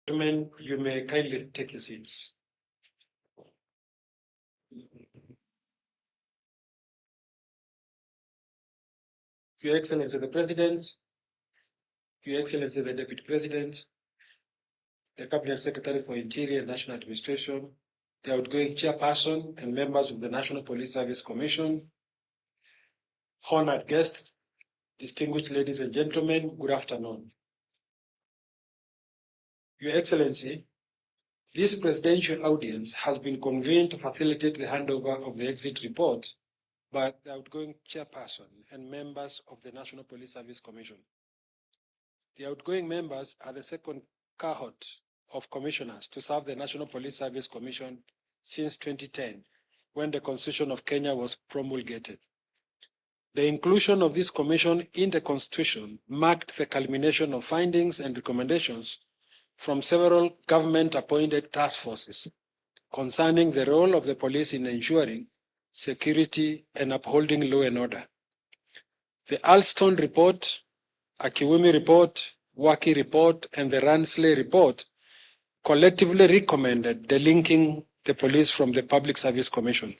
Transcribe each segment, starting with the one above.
Gentlemen, you may kindly take your seats. Your Excellency the President, Your Excellency the Deputy President, the Cabinet Secretary for Interior and National Administration, the outgoing chairperson and members of the National Police Service Commission, honored guests, distinguished ladies and gentlemen, good afternoon. Your Excellency, this presidential audience has been convened to facilitate the handover of the exit report by the outgoing chairperson and members of the National Police Service Commission. The outgoing members are the second cohort of commissioners to serve the National Police Service Commission since 2010, when the Constitution of Kenya was promulgated. The inclusion of this commission in the Constitution marked the culmination of findings and recommendations from several government-appointed task forces concerning the role of the police in ensuring security and upholding law and order. The Alston Report, Akiwumi Report, Waki Report, and the Ransley Report collectively recommended delinking the police from the Public Service Commission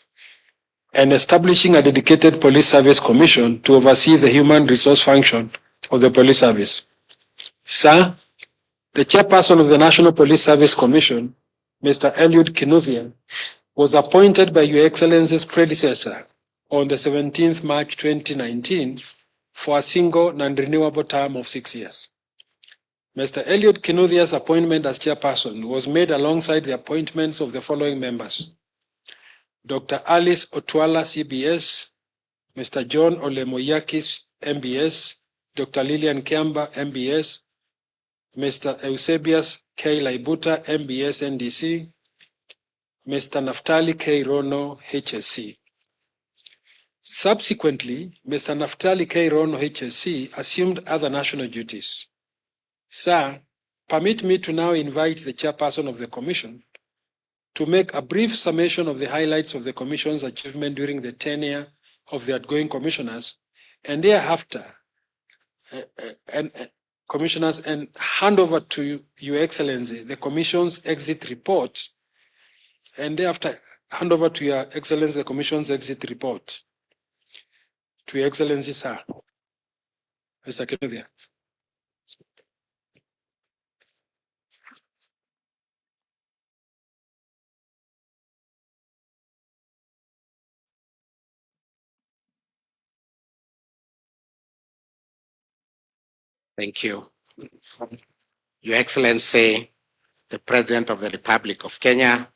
and establishing a dedicated Police Service Commission to oversee the human resource function of the police service. Sir, the chairperson of the National Police Service Commission, Mr. Eliud Kinuthia, was appointed by Your Excellency's predecessor on the 17th March 2019 for a single non-renewable term of 6 years. Mr. Eliud Kinuthia's appointment as chairperson was made alongside the appointments of the following members: Dr. Alice Otwala, CBS, Mr. John Olemoyakis, MBS, Dr. Lillian Kiamba, MBS, Mr. Eusebius K. Laibuta, MBS, NDC, Mr. Naftali K. Rono, HSC. Subsequently, Mr. Naftali K. Rono, HSC, assumed other national duties. Sir, permit me to now invite the chairperson of the Commission to make a brief summation of the highlights of the Commission's achievement during the tenure of the outgoing commissioners, and thereafter, commissioners, and hand over to Your Excellency the Commission's exit report, and thereafter hand over to Your Excellency the Commission's exit report. To Your Excellency, sir. Mr. Kinuthia. Thank you. Your Excellency, the President of the Republic of Kenya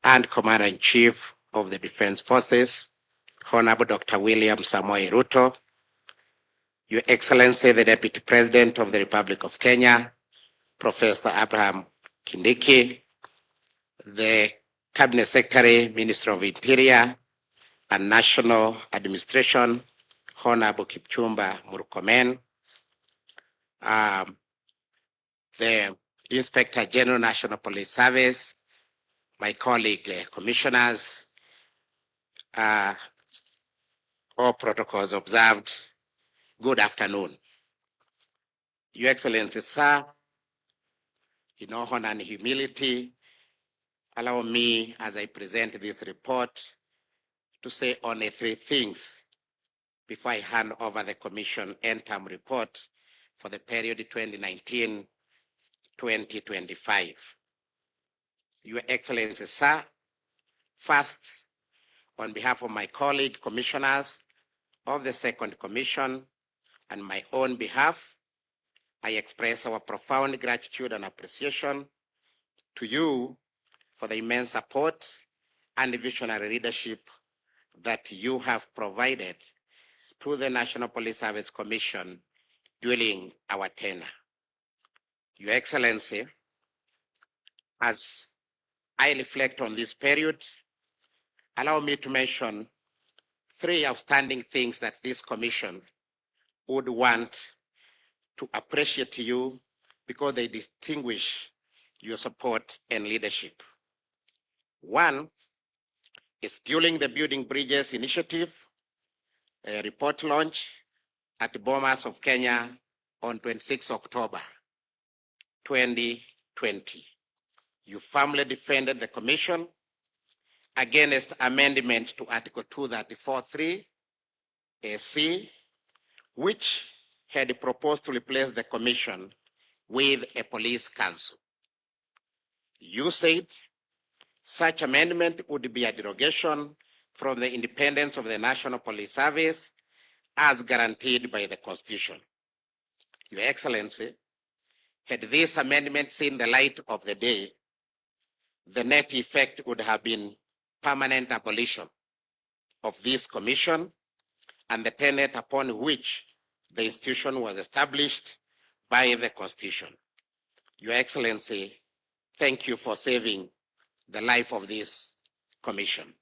and Commander-in-Chief of the Defense Forces, Honorable Dr. William Samoei RUTO, Your Excellency, the Deputy President of the Republic of Kenya, Professor Abraham Kindiki, the Cabinet Secretary, Minister of Interior and National Administration, Honorable Kipchumba Murkomen, the Inspector General National Police Service, my colleague commissioners, all protocols observed. Good afternoon. Your Excellency, sir, in all honor and humility, allow me, as I present this report, to say only 3 things before I hand over the Commission end-term report for the period 2019-2025. Your Excellency, sir, first, on behalf of my colleague commissioners of the Second Commission and my own behalf, I express our profound gratitude and appreciation to you for the immense support and visionary leadership that you have provided to the National Police Service Commission during our tenure. Your Excellency, as I reflect on this period, allow me to mention 3 outstanding things that this commission would want to appreciate you because they distinguish your support and leadership. 1 is during the Building Bridges Initiative, a report launch at Bomas of Kenya on 26 October 2020. 2020. You firmly defended the Commission against amendment to Article 234(3) AC, which had proposed to replace the Commission with a police council. You said such amendment would be a derogation from the independence of the National Police Service as guaranteed by the Constitution. Your Excellency, had this amendment seen the light of the day, the net effect would have been permanent abolition of this commission and the tenet upon which the institution was established by the Constitution. Your Excellency, thank you for saving the life of this commission.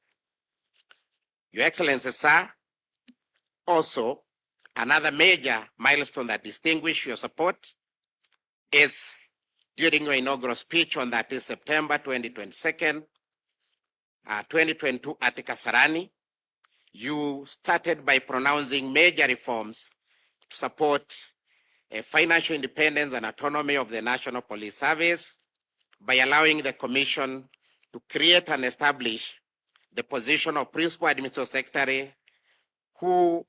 Your Excellency, sir, also another major milestone that distinguished your support is during your inaugural speech on that is September 2022 at Kasarani, you started by pronouncing major reforms to support financial independence and autonomy of the National Police Service by allowing the Commission to create and establish the position of Principal Administrative Secretary, who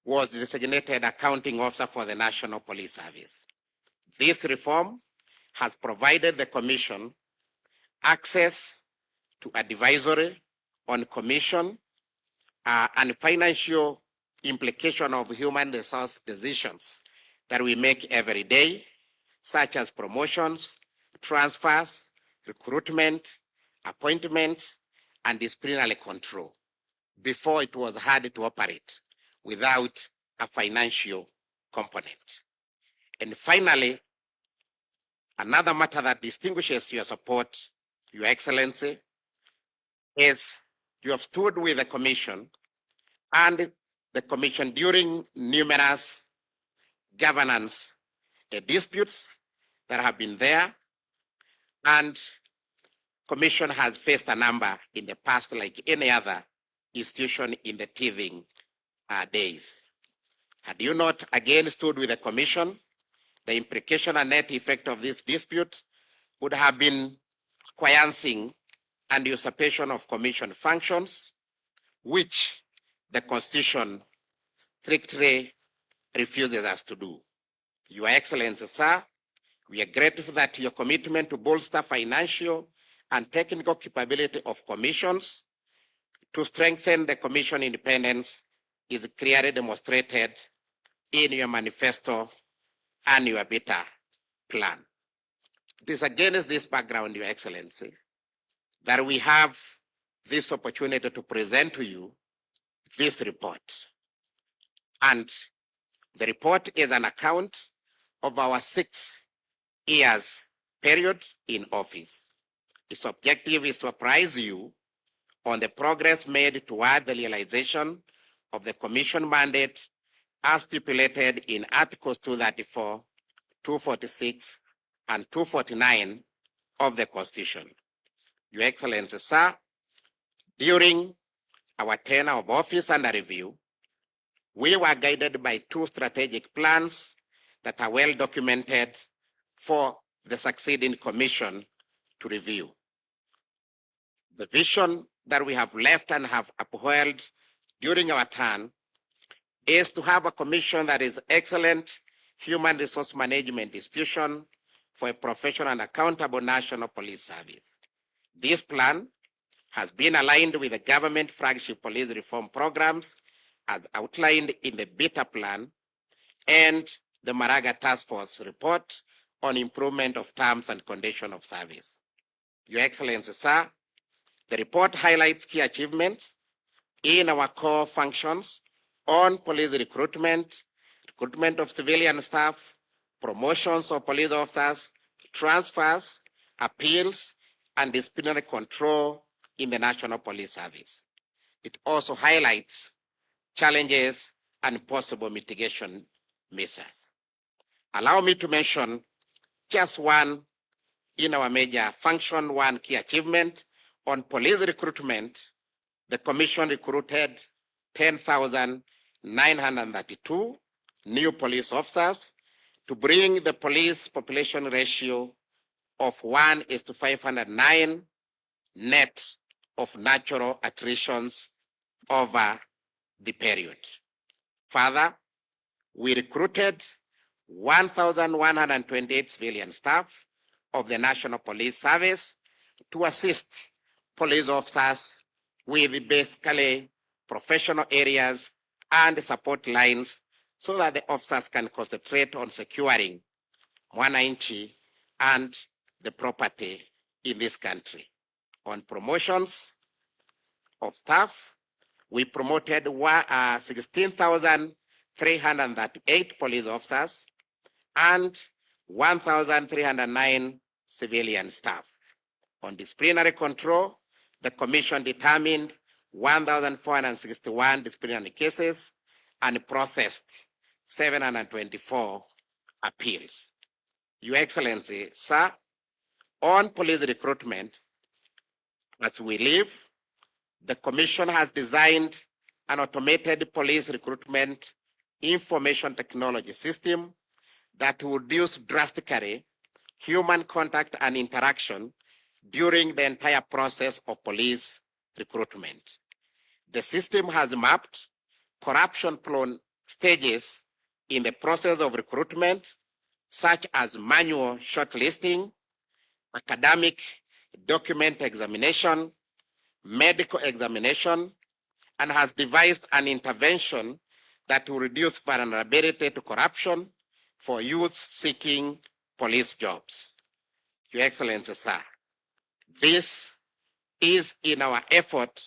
was the designated accounting officer for the National Police Service. This reform has provided the Commission access to advisory on commission and financial implication of human resource decisions that we make every day, such as promotions, transfers, recruitment, appointments, and disciplinary control. Before, it was hard to operate without a financial component. And finally, another matter that distinguishes your support, Your Excellency, is you have stood with the Commission and the Commission during numerous governance disputes that have been there, and Commission has faced a number in the past like any other institution in the teething days. Had you not again stood with the Commission, the implication and net effect of this dispute would have been squancing and usurpation of Commission functions, which the Constitution strictly refuses us to do. Your Excellency, sir, we are grateful that your commitment to bolster financial and technical capability of commissions to strengthen the Commission independence is clearly demonstrated in your manifesto and your beta plan. It is against this background, Your Excellency, that we have this opportunity to present to you this report. And the report is an account of our 6 years period in office. Its objective is to apprise you on the progress made toward the realization of the Commission mandate as stipulated in Articles 234, 246, and 249 of the Constitution. Your Excellency, sir, during our tenure of office under review, we were guided by 2 strategic plans that are well documented for the succeeding Commission to review. The vision that we have left and have upheld during our term is to have a Commission that is excellent human resource management institution for a professional and accountable National Police Service. This plan has been aligned with the government flagship police reform programs as outlined in the beta plan and the Maraga Task Force report on improvement of terms and conditions of service. Your Excellency, sir, the report highlights key achievements in our core functions on police recruitment, recruitment of civilian staff, promotions of police officers, transfers, appeals, and disciplinary control in the National Police Service. It also highlights challenges and possible mitigation measures. Allow me to mention just one in our major function, one key achievement on police recruitment. The Commission recruited 10,932 new police officers to bring the police population ratio of 1:509 net of natural attritions over the period. Further, we recruited 1,128 civilian staff of the National Police Service to assist police officers with basically professional areas and support lines so that the officers can concentrate on securing mwananchi and the property in this country. On promotions of staff, we promoted 16,338 police officers and 1,309 civilian staff. On disciplinary control, the Commission determined 1,461 disciplinary cases and processed 724 appeals. Your Excellency, sir, on police recruitment, as we live, the Commission has designed an automated police recruitment information technology system that will reduce drastically human contact and interaction during the entire process of police recruitment. The system has mapped corruption-prone stages in the process of recruitment, such as manual shortlisting, academic document examination, medical examination, and has devised an intervention that will reduce vulnerability to corruption for youth seeking police jobs. Your Excellency, sir, this is in our effort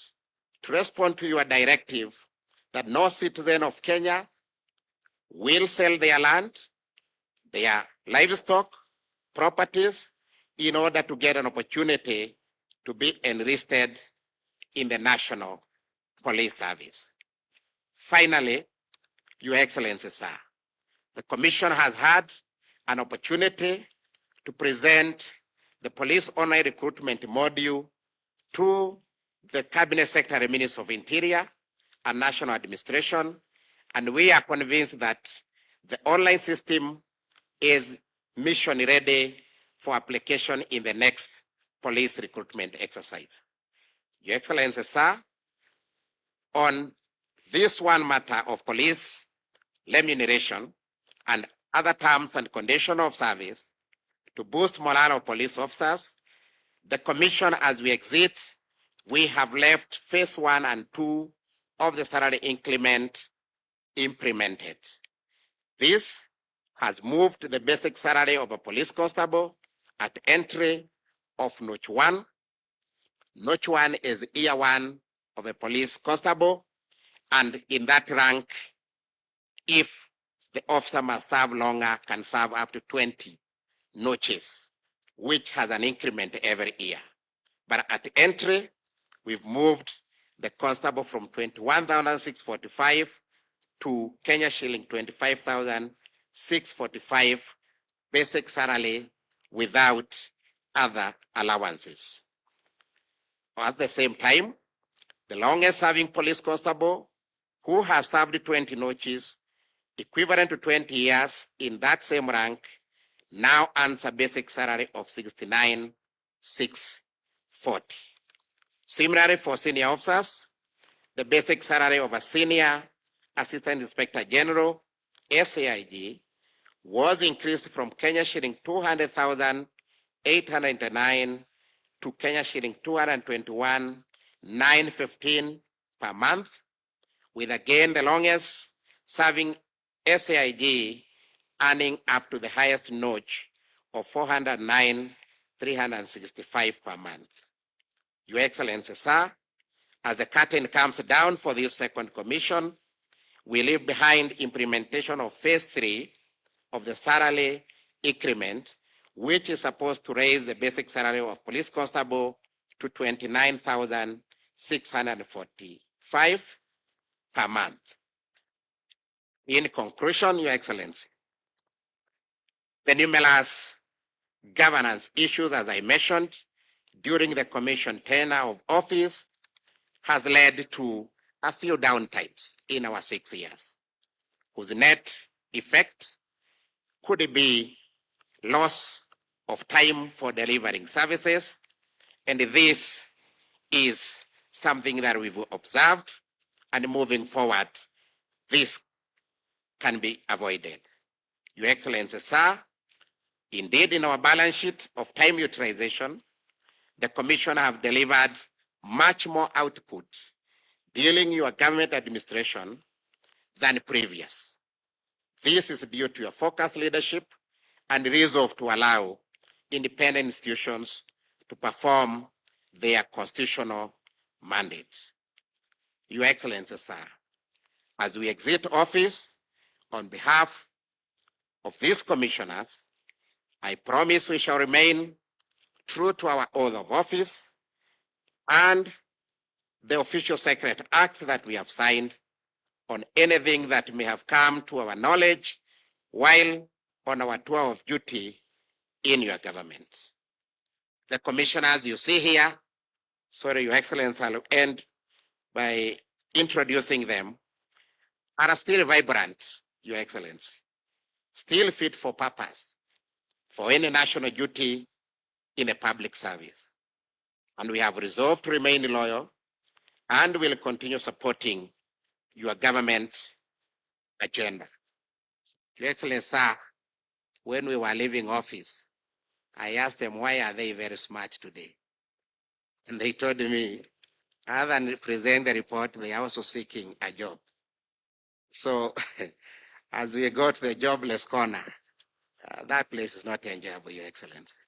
to respond to your directive that no citizen of Kenya will sell their land, their livestock, properties, in order to get an opportunity to be enlisted in the National Police Service. Finally, Your Excellency, sir, the Commission has had an opportunity to present the police online recruitment module to the Cabinet Secretary, Minister of Interior and National Administration, and we are convinced that the online system is mission ready for application in the next police recruitment exercise. Your Excellency, sir, on this one matter of police remuneration and other terms and conditions of service to boost morale of police officers, the Commission, as we exit, we have left phase 1 and 2 of the salary increment implemented. This has moved the basic salary of a police constable at entry of notch 1. Notch 1 is year 1 of a police constable, and in that rank, if the officer must serve longer, can serve up to 20 notches, which has an increment every year. But at entry, we've moved the constable from 21,645 to Kenya shilling 25,645 basic salary without other allowances. At the same time, the longest serving police constable who has served 20 notches, equivalent to 20 years in that same rank, now earns a basic salary of 69,640. Similarly, for senior officers, the basic salary of a senior Assistant Inspector General, SAIG, was increased from Kenya shilling 200,809 to Kenya shilling 221,915 per month, with again the longest serving SAIG earning up to the highest notch of 409,365 per month. Your Excellency, sir, as the curtain comes down for this second commission, we leave behind implementation of phase 3 of the salary increment, which is supposed to raise the basic salary of police constable to 29,645 per month. In conclusion, Your Excellency, the numerous governance issues, as I mentioned, during the Commission tenure of office has led to a few downtimes in our 6 years, whose net effect could be loss of time for delivering services, and this is something that we've observed, and moving forward, this can be avoided. Your Excellency, sir, indeed in our balance sheet of time utilization, the Commission have delivered much more output during your government administration than previous. This is due to your focused leadership and resolve to allow independent institutions to perform their constitutional mandate. Your Excellency, sir, as we exit office, on behalf of these commissioners, I promise we shall remain true to our oath of office and the official secret act that we have signed on anything that may have come to our knowledge while on our tour of duty in your government. The commissioners you see here, sorry, Your Excellency, I'll end by introducing them, are still vibrant, Your Excellency, still fit for purpose for any national duty in a public service. And we have resolved to remain loyal and will continue supporting your government agenda. Your Excellency, sir, when we were leaving office, I asked them, why are they very smart today? And they told me, other than presenting the report, they are also seeking a job. So as we go to the jobless corner, that place is not enjoyable, Your Excellency.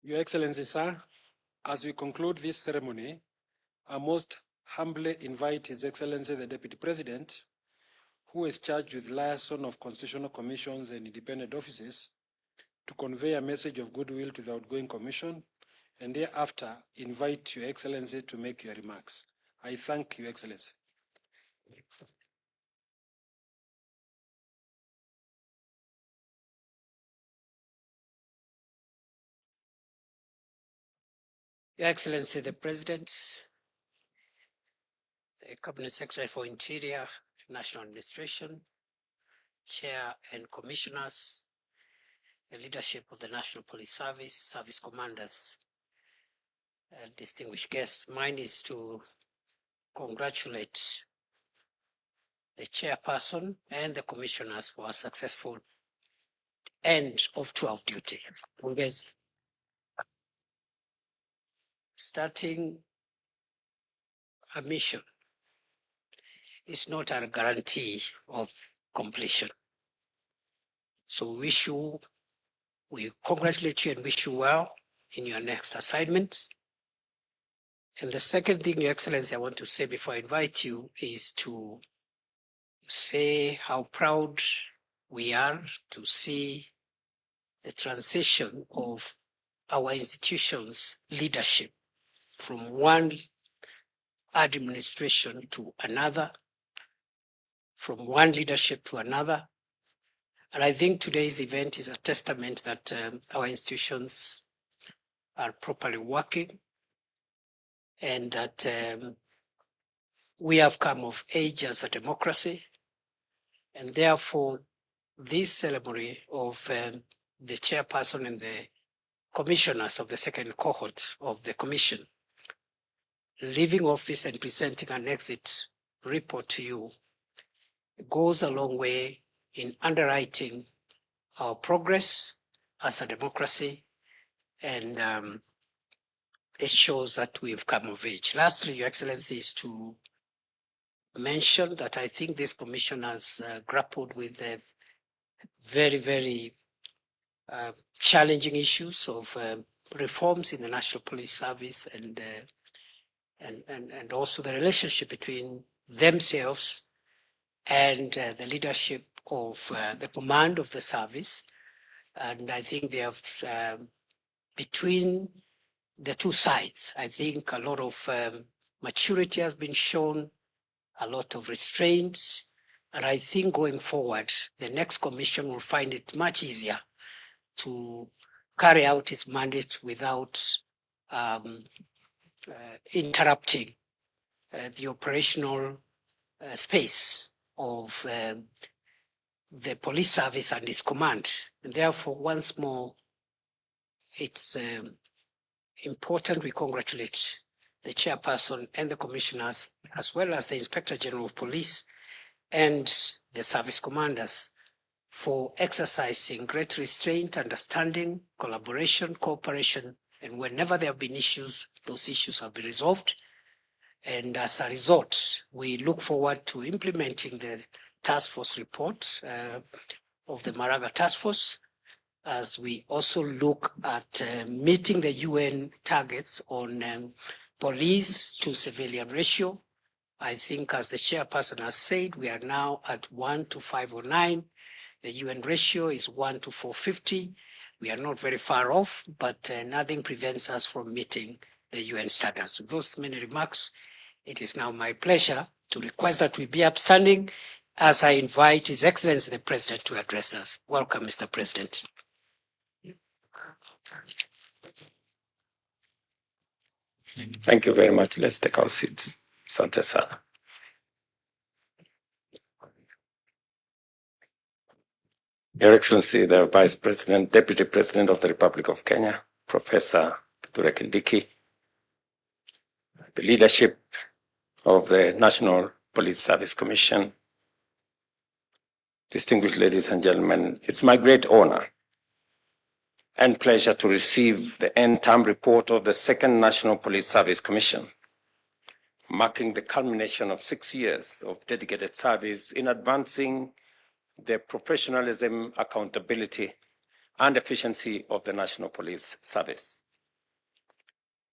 Your Excellency, sir, as we conclude this ceremony, I most humbly invite His Excellency the Deputy President, who is charged with liaison of constitutional commissions and independent offices, to convey a message of goodwill to the outgoing commission, and thereafter invite Your Excellency to make your remarks. I thank Your Excellency. Your Excellency, the President, the Cabinet Secretary for Interior, National Administration, Chair and Commissioners, the leadership of the National Police Service, service commanders, distinguished guests. Mine is to congratulate the chairperson and the commissioners for a successful end of tour of duty. Starting a mission is not a guarantee of completion. So we congratulate you and wish you well in your next assignment. And the second thing, Your Excellency, I want to say before I invite you is to say how proud we are to see the transition of our institution's leadership from one administration to another, from one leadership to another, And I think today's event is a testament that our institutions are properly working and that we have come of age as a democracy. And therefore, this ceremony of the chairperson and the commissioners of the second cohort of the commission leaving office and presenting an exit report to you goes a long way in underwriting our progress as a democracy, and it shows that we've come of age. Lastly, Your Excellency, is to mention that I think this commission has grappled with very, very challenging issues of reforms in the National Police Service and also the relationship between themselves and the leadership of the command of the service. And I think they have, between the two sides, I think a lot of maturity has been shown, a lot of restraints. And I think going forward, the next commission will find it much easier to carry out its mandate without interrupting the operational space of the police service and its command. And therefore, once more, it's important we congratulate the chairperson and the commissioners, as well as the Inspector General of Police and the service commanders, for exercising great restraint, understanding, collaboration, cooperation, and whenever there have been issues, those issues have been resolved. And as a result, we look forward to implementing the task force report of the Maraga Task Force, as we also look at meeting the UN targets on police to civilian ratio. I think, as the chairperson has said, we are now at 1 to 509. The UN ratio is 1 to 450. We are not very far off, but nothing prevents us from meeting the UN standards. With those many remarks, it is now my pleasure to request that we be upstanding as I invite His Excellency the President to address us. Welcome, Mr. President. Thank you very much. Let's take our seats. Asante sana. Your Excellency, the Vice President, Deputy President of the Republic of Kenya, Professor Kithure Kindiki, the leadership of the National Police Service Commission, distinguished ladies and gentlemen, it's my great honor and pleasure to receive the end-term report of the Second National Police Service Commission, marking the culmination of 6 years of dedicated service in advancing the professionalism, accountability, and efficiency of the National Police Service.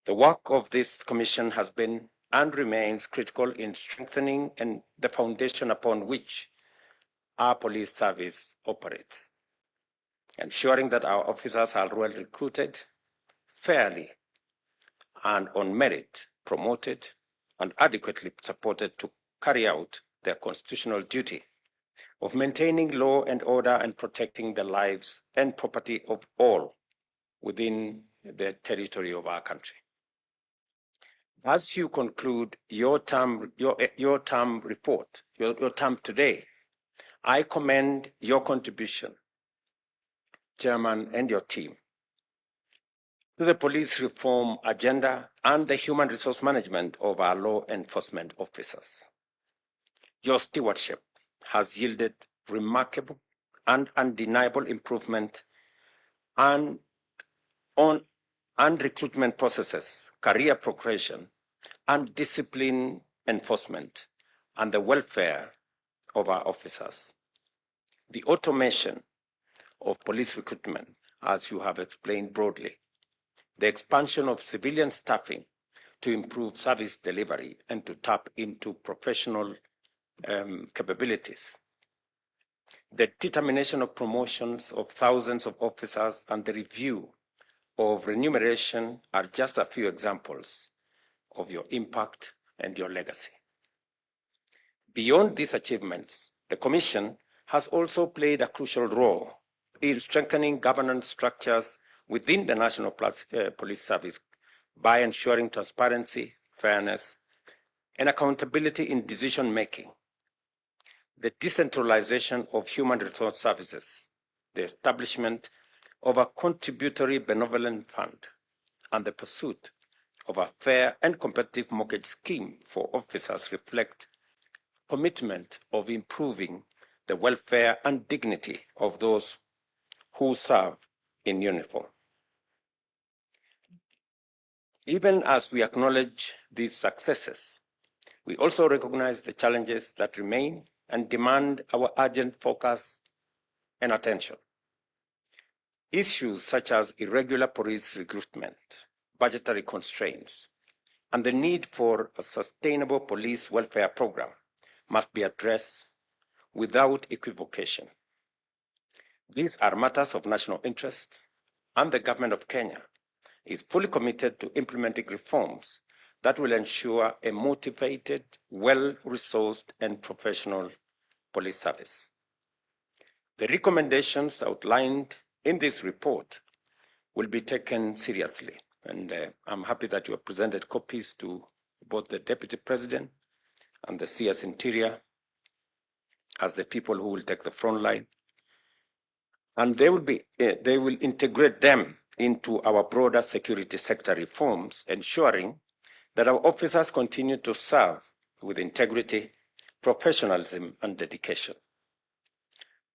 The work of this commission has been and remains critical in strengthening and the foundation upon which our police service operates, ensuring that our officers are well recruited, fairly and on merit promoted, and adequately supported to carry out their constitutional duty of maintaining law and order and protecting the lives and property of all within the territory of our country. As you conclude your term report, your term today, I commend your contribution, Chairman, and your team to the police reform agenda and the human resource management of our law enforcement officers. Your stewardship has yielded remarkable and undeniable improvement on recruitment processes, career progression, and discipline enforcement, and the welfare of our officers. The automation of police recruitment, as you have explained broadly, the expansion of civilian staffing to improve service delivery and to tap into professional capabilities, the determination of promotions of thousands of officers and the review of remuneration are just a few examples of your impact and your legacy. Beyond these achievements, the Commission has also played a crucial role in strengthening governance structures within the National Police Service by ensuring transparency, fairness, and accountability in decision-making. The decentralization of human resource services, the establishment of a contributory benevolent fund, and the pursuit of a fair and competitive mortgage scheme for officers reflect commitment of improving the welfare and dignity of those who serve in uniform. Even as we acknowledge these successes, we also recognize the challenges that remain and demand our urgent focus and attention. Issues such as irregular police recruitment, budgetary constraints, and the need for a sustainable police welfare program must be addressed without equivocation. These are matters of national interest, and the government of Kenya is fully committed to implementing reforms that will ensure a motivated, well-resourced, and professional police service. The recommendations outlined in this report will be taken seriously, and I'm happy that you have presented copies to both the Deputy President and the CS Interior as the people who will take the front line. And they will integrate them into our broader security sector reforms, ensuring that our officers continue to serve with integrity, professionalism, and dedication.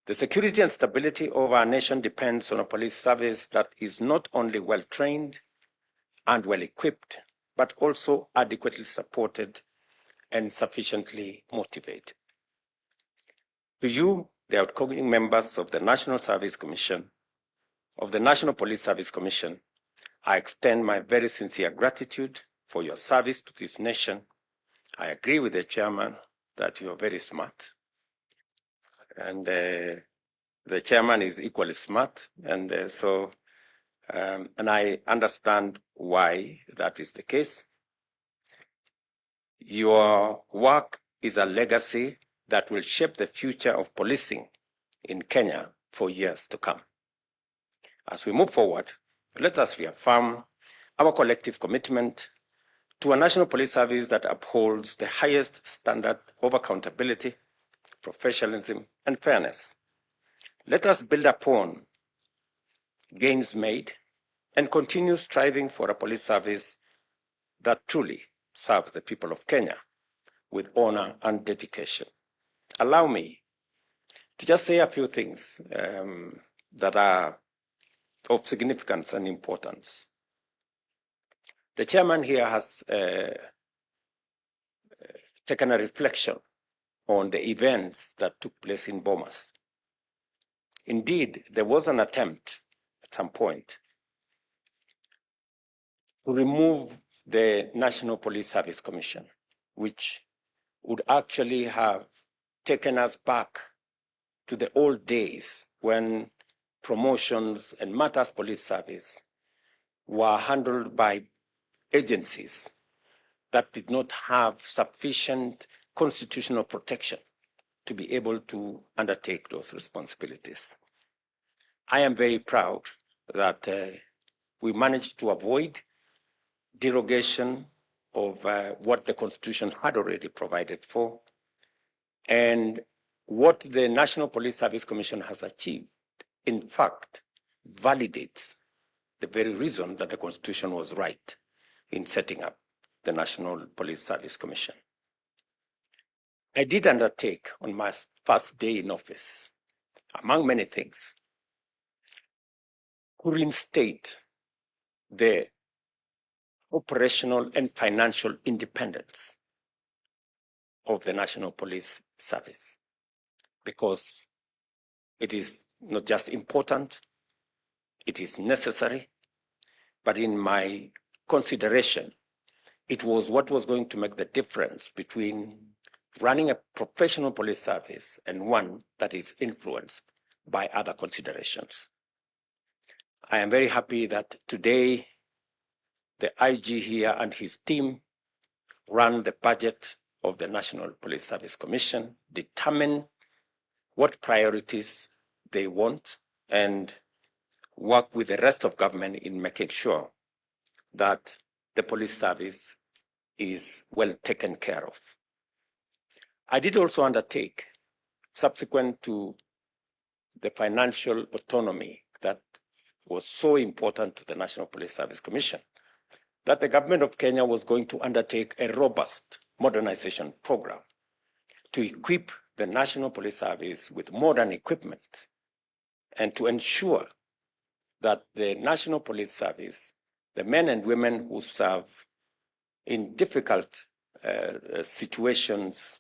The security and stability of our nation depends on a police service that is not only well-trained and well-equipped, but also adequately supported and sufficiently motivated. To you, the outgoing members of the National Service Commission, of the National Police Service Commission, I extend my very sincere gratitude for your service to this nation. I agree with the chairman that you are very smart, and the chairman is equally smart, and and I understand why that is the case. Your work is a legacy that will shape the future of policing in Kenya for years to come. As we move forward, let us reaffirm our collective commitment to a national police service that upholds the highest standard of accountability, professionalism, and fairness. Let us build upon gains made and continue striving for a police service that truly serves the people of Kenya with honor and dedication. Allow me to just say a few things that are of significance and importance. The chairman here has taken a reflection on the events that took place in Bomas. Indeed, there was an attempt at some point to remove the National Police Service Commission, which would actually have taken us back to the old days when promotions and matters police service were handled by agencies that did not have sufficient constitutional protection to be able to undertake those responsibilities. I am very proud that we managed to avoid derogation of what the Constitution had already provided for, and what the National Police Service Commission has achieved, in fact, validates the very reason that the Constitution was right in setting up the National Police Service Commission. I did undertake on my first day in office, among many things, to reinstate the operational and financial independence of the National Police Service, because it is not just important, it is necessary, but in my consideration, it was what was going to make the difference between running a professional police service and one that is influenced by other considerations. I am very happy that today the IG here and his team ran the budget of the National Police Service Commission, determined what priorities they want and work with the rest of government in making sure that the police service is well taken care of. I did also undertake, subsequent to the financial autonomy that was so important to the National Police Service Commission, that the government of Kenya was going to undertake a robust modernization program to equip the National Police Service with modern equipment and to ensure that the National Police Service, the men and women who serve in difficult situations,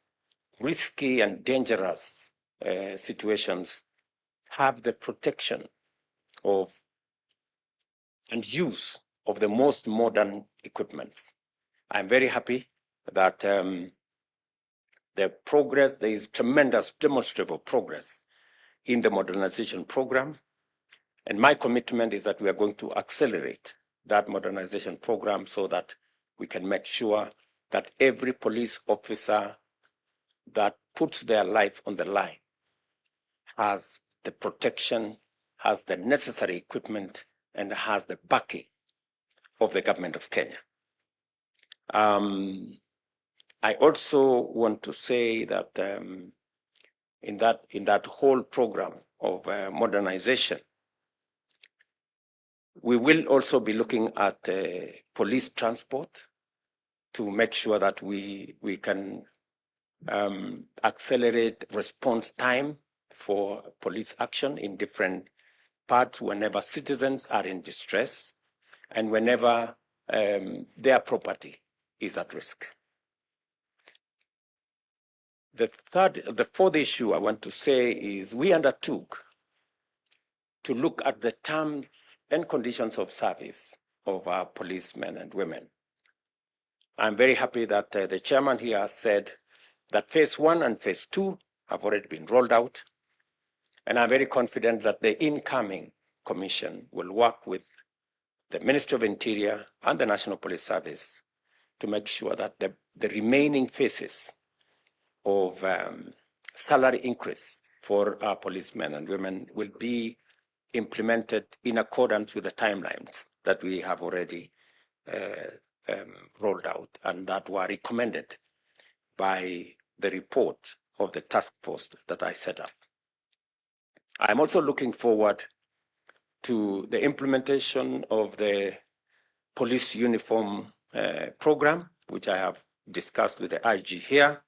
risky and dangerous situations, have the protection of and use of the most modern equipment. I'm very happy that the progress, there is tremendous demonstrable progress in the modernization program. And my commitment is that we are going to accelerate that modernization program so that we can make sure that every police officer that puts their life on the line has the protection, has the necessary equipment, and has the backing of the government of Kenya. I also want to say that in that whole program of modernization, we will also be looking at police transport to make sure that we can accelerate response time for police action in different parts whenever citizens are in distress and whenever their property is at risk. The fourth issue I want to say is we undertook to look at the terms and conditions of service of our policemen and women. I'm very happy that the chairman here said that phase 1 and phase 2 have already been rolled out. And I'm very confident that the incoming commission will work with the Ministry of Interior and the National Police Service to make sure that the remaining phases of salary increase for our policemen and women will be implemented in accordance with the timelines that we have already rolled out and that were recommended by the report of the task force that I set up. I'm also looking forward to the implementation of the police uniform program, which I have discussed with the IG here.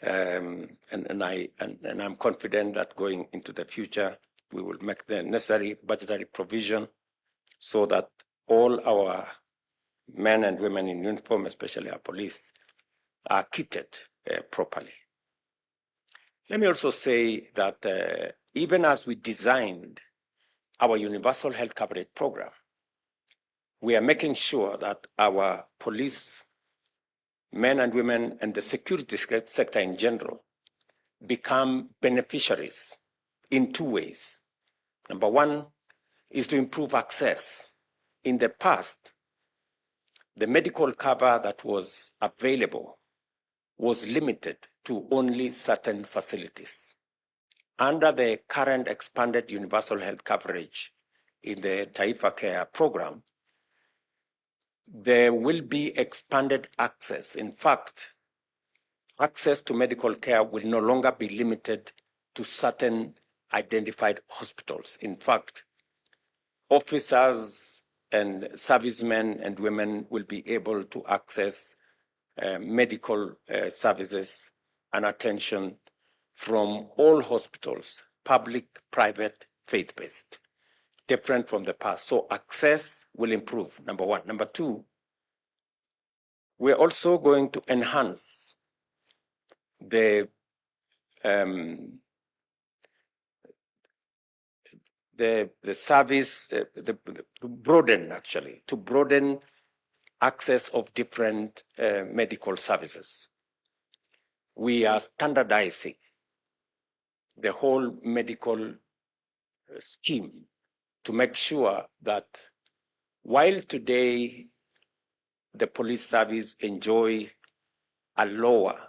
And I'm confident that going into the future, we will make the necessary budgetary provision so that all our men and women in uniform, especially our police, are kitted properly. Let me also say that even as we designed our universal health coverage program, we are making sure that our police men and women and the security sector in general become beneficiaries in two ways. Number one is to improve access. In the past, the medical cover that was available was limited to only certain facilities. Under the current expanded universal health coverage in the Taifa Care program, there will be expanded access. In fact, access to medical care will no longer be limited to certain identified hospitals. In fact, officers and servicemen and women will be able to access medical services and attention from all hospitals, public, private, faith-based, different from the past. So access will improve, number one. Number two, we're also going to enhance the service, to broaden access of different medical services. We are standardizing the whole medical scheme to make sure that while today the police service enjoy a lower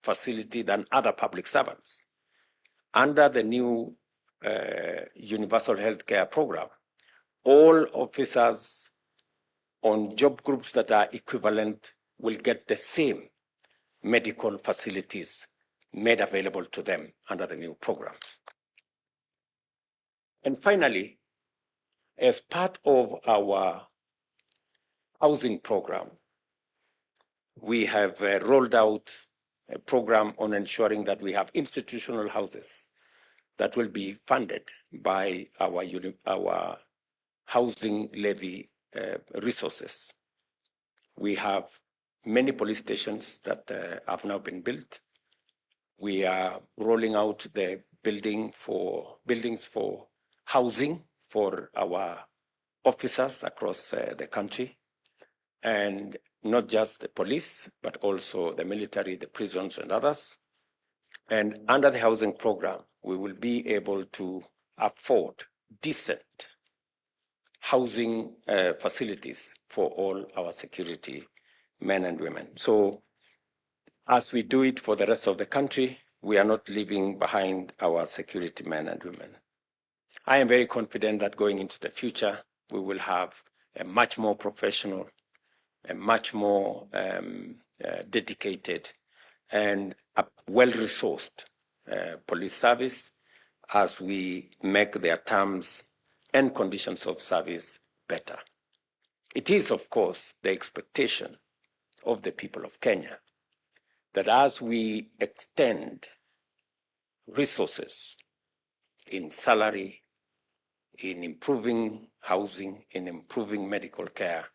facility than other public servants, under the new universal health care program, all officers on job groups that are equivalent will get the same medical facilities made available to them under the new program. And finally, as part of our housing program, we have rolled out a program on ensuring that we have institutional houses that will be funded by our housing levy resources. We have many police stations that have now been built. We are rolling out the buildings for housing for our officers across the country, and not just the police, but also the military, the prisons, and others. And under the housing program, we will be able to afford decent housing facilities for all our security men and women. So as we do it for the rest of the country, we are not leaving behind our security men and women. I am very confident that going into the future, we will have a much more professional, a much more dedicated and a well-resourced police service as we make their terms and conditions of service better. It is, of course, the expectation of the people of Kenya that as we extend resources in salary, in improving housing, in improving medical care,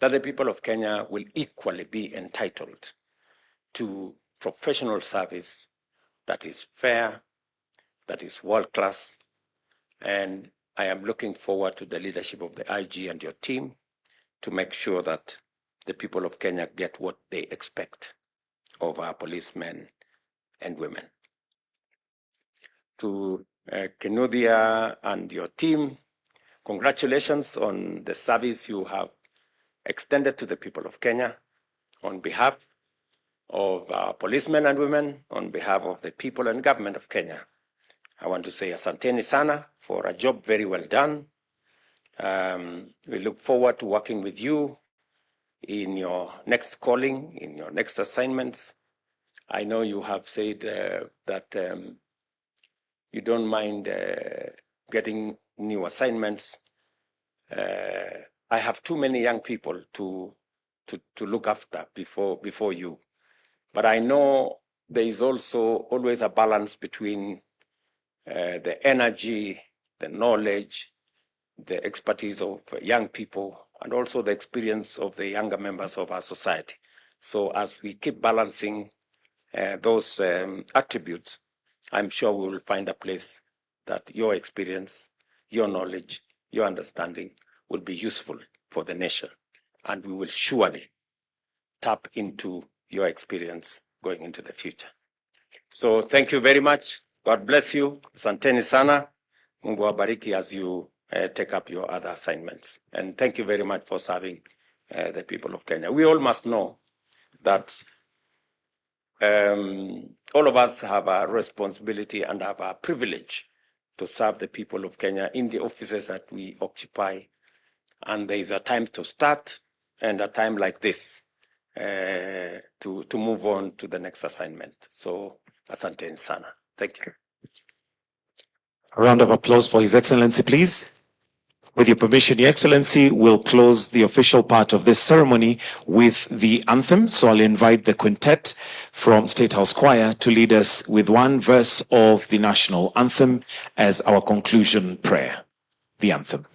that the people of Kenya will equally be entitled to professional service that is fair, that is world-class, and I am looking forward to the leadership of the IG and your team to make sure that the people of Kenya get what they expect of our policemen and women. To Kinuthia and your team, congratulations on the service you have extended to the people of Kenya. On behalf of our policemen and women, on behalf of the people and government of Kenya, I want to say asanteni sana for a job very well done. We look forward to working with you in your next calling, in your next assignments. I know you have said that you don't mind getting new assignments. I have too many young people to look after before you. But I know there is also always a balance between the energy, the knowledge, the expertise of young people, and also the experience of the younger members of our society. So as we keep balancing those attributes, I'm sure we will find a place that your experience, your knowledge, your understanding will be useful for the nation. And we will surely tap into your experience going into the future. So thank you very much. God bless you. Asanteni sana. Mungu wabariki as you take up your other assignments. And thank you very much for serving the people of Kenya. We all must know that all of us have a responsibility and have a privilege to serve the people of Kenya in the offices that we occupy. And there is a time to start and a time like this to move on to the next assignment. So, asanteni sana. Thank you. A round of applause for His Excellency, please. With your permission, Your Excellency, we'll close the official part of this ceremony with the anthem. So I'll invite the quintet from State House Choir to lead us with one verse of the national anthem as our conclusion prayer. The anthem.